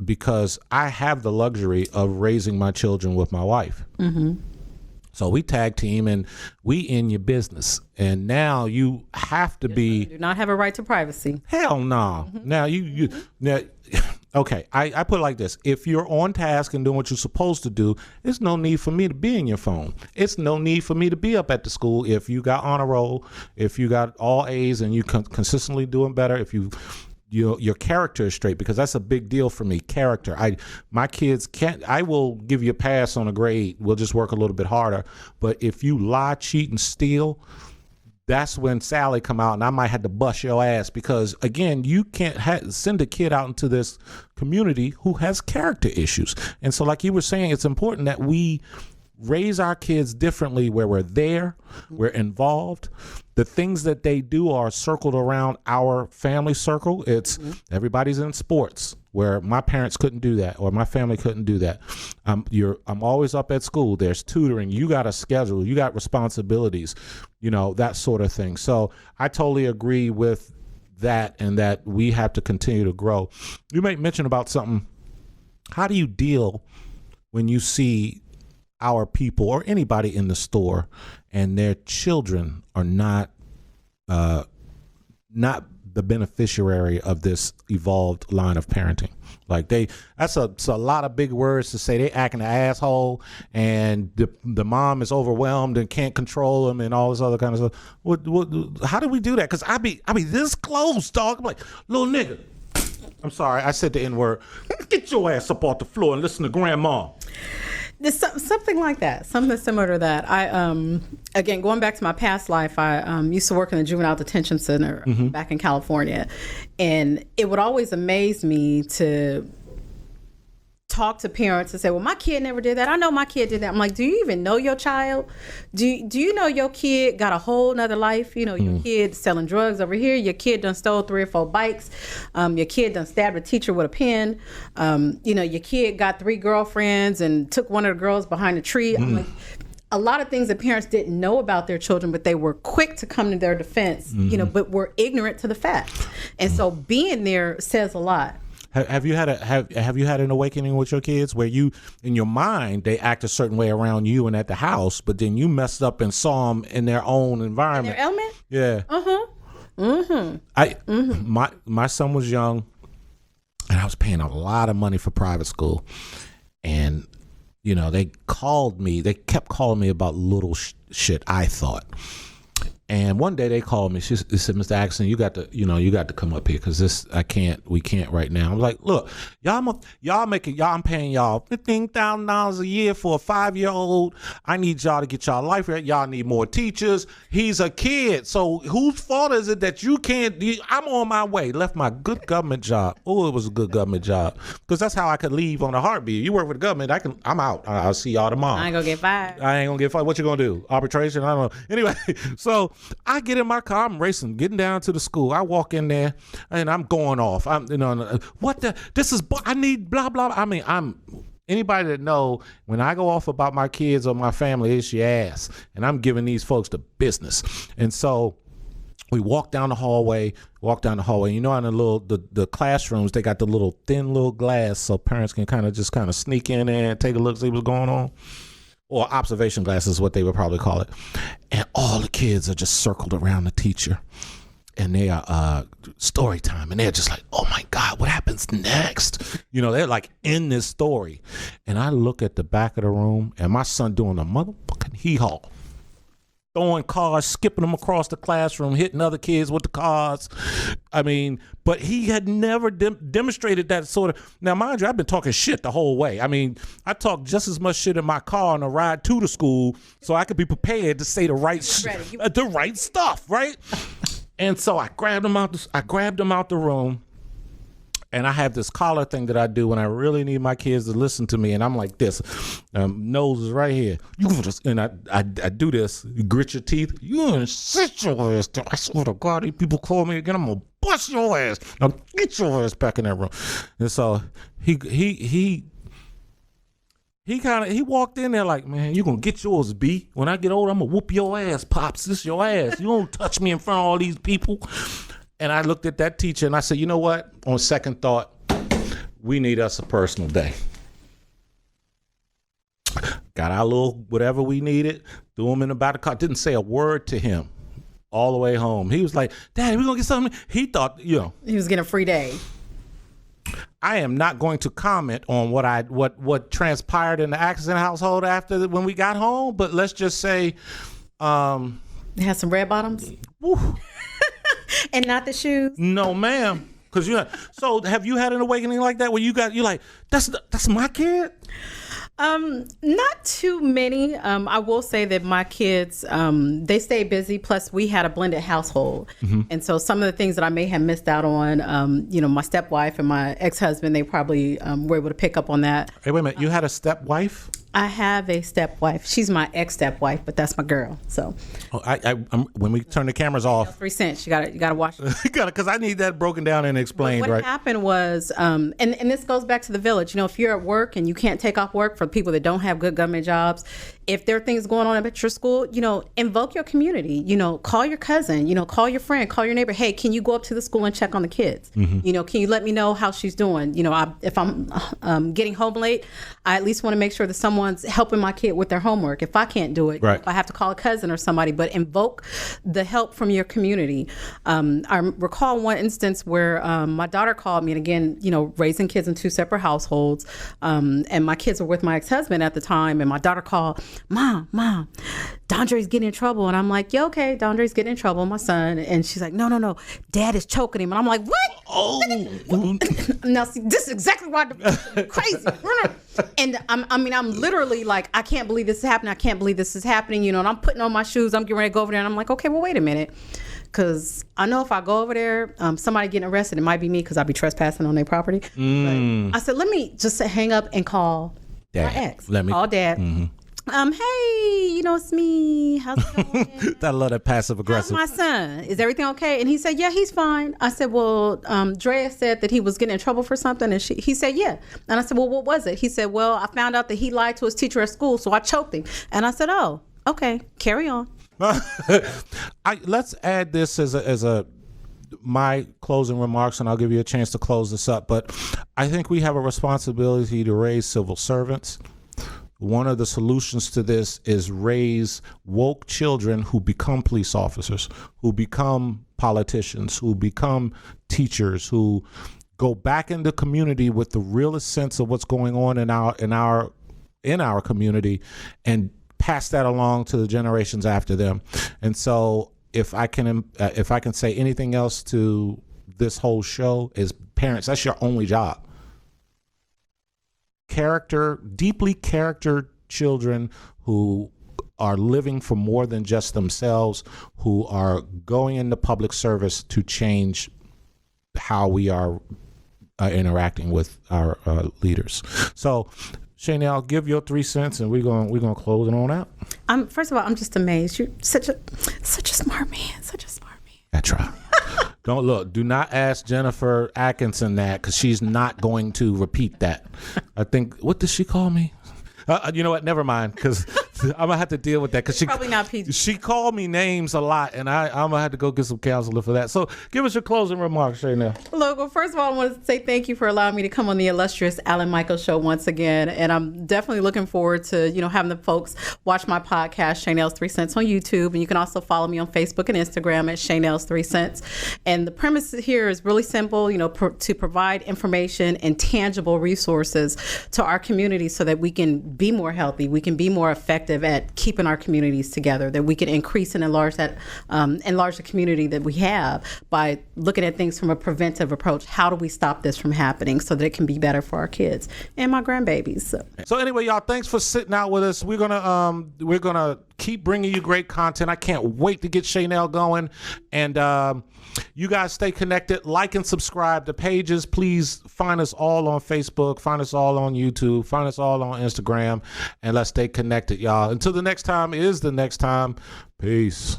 because I have the luxury of raising my children with my wife. Mm-hmm. So we tag team and we in your business. And now you have to be. You do not have a right to privacy. Hell no. Mm-hmm. Now okay, I put it like this. If you're on task and doing what you're supposed to do, there's no need for me to be in your phone. It's no need for me to be up at the school if you got honor roll, if you got all A's and you consistently doing better, if your character is straight, because that's a big deal for me. Character. My kids I will give you a pass on a grade. We'll just work a little bit harder. But if you lie, cheat, and steal, that's when Sally come out and I might have to bust your ass, because again, you can't send a kid out into this community who has character issues. And so like you were saying, it's important that we raise our kids differently, where we're there, we're involved. The things that they do are circled around our family circle. It's everybody's in sports, where my parents couldn't do that, or my family couldn't do that. I'm always up at school. There's tutoring. You got a schedule. You got responsibilities, that sort of thing. So I totally agree with that, and that we have to continue to grow. You made mention about something. How do you deal when you see our people or anybody in the store and their children are not the beneficiary of this evolved line of parenting? Like that's a lot of big words to say. They acting an asshole, and the mom is overwhelmed and can't control them and all this other kind of stuff. How do we do that? Because I be this close, dog. I'm like, little nigga. I'm sorry, I said the N-word. Get your ass up off the floor and listen to grandma. There's something like that, something similar to that. I, again, going back to my past life, I used to work in the juvenile detention center back in California. And it would always amaze me to talk to parents and say, well, my kid never did that. I know my kid did that. I'm like, do you even know your child? Do you know your kid got a whole nother life? Your kid selling drugs over here. Your kid done stole 3 or 4 bikes. Your kid done stabbed a teacher with a pen. Your kid got 3 girlfriends and took one of the girls behind a tree. I'm like, a lot of things that parents didn't know about their children, but they were quick to come to their defense, but were ignorant to the facts. And so being there says a lot. Have you had an awakening with your kids where you, in your mind, they act a certain way around you and at the house, but then you messed up and saw them in their own environment? In their element? Yeah. My son was young, and I was paying a lot of money for private school, and they kept calling me about little shit, I thought. And one day they called me. They said, Mr. Axon, you got to come up here, because we can't right now. I was like, look, I'm paying y'all $15,000 a year for a 5-year-old. I need y'all to get y'all life right. Y'all need more teachers. He's a kid. So whose fault is it that you can't? I'm on my way. Left my good government job. Oh, it was a good government job, because that's how I could leave on a heartbeat. You work for the government, I'm out. I'll see y'all tomorrow. I ain't gonna get fired. What you gonna do? Arbitration? I don't know. Anyway, so I get in my car, I'm racing, getting down to the school. I walk in there and I'm going off. I need blah, blah. I mean, anybody that know when I go off about my kids or my family, it's your ass. And I'm giving these folks the business. And so we walk down the hallway. In the classrooms, they got the little thin little glass so parents can kind of sneak in there and take a look, see what's going on. Or observation glasses is what they would probably call it. And all the kids are just circled around the teacher. And they are story time. And they're just like, oh my God, what happens next? They're like in this story. And I look at the back of the room, and my son doing a motherfucking hee-haw. Throwing cars, skipping them across the classroom, hitting other kids with the cars. I mean, but he had never demonstrated that sort of. Now, mind you, I've been talking shit the whole way. I mean, I talk just as much shit in my car on the ride to the school, so I could be prepared to say the right stuff, right? And so I grabbed him out the room. And I have this collar thing that I do when I really need my kids to listen to me. And I'm like this. Nose is right here. And I do this. You grit your teeth. You gonna sit your ass down. I swear to God, these people call me again, I'm going to bust your ass. Now get your ass back in that room. And so he walked in there like, man, you gonna get yours, B. When I get older, I'm gonna whoop your ass, Pops. This is your ass. You don't touch me in front of all these people. And I looked at that teacher and I said, you know what? On second thought, we need us a personal day. Got our little whatever we needed, threw him in the back of the car, didn't say a word to him all the way home. He was like, Daddy, we're going to get something. He thought, he was getting a free day. I am not going to comment on what transpired in the accident household after when we got home, but let's just say They had some red bottoms? And not the shoes? No, ma'am. Because so have you had an awakening like that where you're like, that's my kid? Not too many. I will say that my kids, they stay busy. Plus, we had a blended household, and so some of the things that I may have missed out on, my stepwife and my ex-husband, they probably were able to pick up on that. Hey, wait a minute. You had a stepwife? I have a stepwife. She's my ex-stepwife, but that's my girl. So, when we turn the cameras off, 3 cents. You gotta watch it. Because I need that broken down and explained. What happened was, and this goes back to the village. If you're at work and you can't take off work, for people that don't have good government jobs, if there are things going on at your school, invoke your community. Call your cousin. Call your friend. Call your neighbor. Hey, can you go up to the school and check on the kids? Can you let me know how she's doing? If I'm getting home late, I at least want to make sure that someone's helping my kid with their homework. If I can't do it, right. If I have to call a cousin or somebody, but invoke the help from your community. I recall one instance where my daughter called me, and again, raising kids in 2 separate households, and my kids were with my ex-husband at the time, and my daughter called, Mom, Dondre's getting in trouble. And I'm like, yeah, okay, Dondre's getting in trouble, my son. And she's like, no, Dad is choking him. And I'm like, what? Oh. Now, see, this is exactly why I'm crazy. And I'm literally like, I can't believe this is happening. I can't believe this is happening. And I'm putting on my shoes. I'm getting ready to go over there. And I'm like, okay, well, wait a minute. Because I know if I go over there, somebody getting arrested, it might be me because I'll be trespassing on their property. But I said, let me just hang up and call Dad. my ex. Call Dad. Mm-hmm. Hey, it's me. How's it going? I love that passive aggressive. How's my son? Is everything okay? And he said, yeah, he's fine. I said, well, Drea said that he was getting in trouble for something. And he said, yeah. And I said, well, what was it? He said, well, I found out that he lied to his teacher at school, so I choked him. And I said, oh, okay, carry on. Let's add this as my closing remarks, and I'll give you a chance to close this up. But I think we have a responsibility to raise civil servants. One of the solutions to this is raise woke children who become police officers, who become politicians, who become teachers, who go back in the community with the realest sense of what's going on in our community, and pass that along to the generations after them. And so if I can say anything else to this whole show, is parents, that's your only job. Deeply character children who are living for more than just themselves, who are going into public service to change how we are interacting with our leaders. So, Chanel, give your 3 cents, and we're gonna close it on out. First of all, I'm just amazed. You're such a smart man. Such a smart man. That's right. Do not ask Jennifer Atkinson that, because she's not going to repeat that. I think, what did she call me? You know what? Never mind, because I'm gonna have to deal with that. Because probably not PG. She called me names a lot, and I'm gonna have to go get some counseling for that. So, give us your closing remarks, Chanel. Look, well, first of all, I want to say thank you for allowing me to come on the illustrious Alan Michaels show once again, and I'm definitely looking forward to having the folks watch my podcast, Chanel's 3 Cents, on YouTube, and you can also follow me on Facebook and Instagram at Chanel's 3 Cents. And the premise here is really simple, to provide information and tangible resources to our community so that we can be more healthy, we can be more effective at keeping our communities together, that we can increase and enlarge the community that we have by looking at things from a preventive approach. How do we stop this from happening so that it can be better for our kids and my grandbabies? So anyway, y'all, thanks for sitting out with us. We're gonna keep bringing you great content. I can't wait to get Chanel going, and you guys stay connected, like and subscribe to pages. Please find us all on Facebook, find us all on YouTube, find us all on Instagram, and let's stay connected, y'all. Until the next time is the next time. Peace.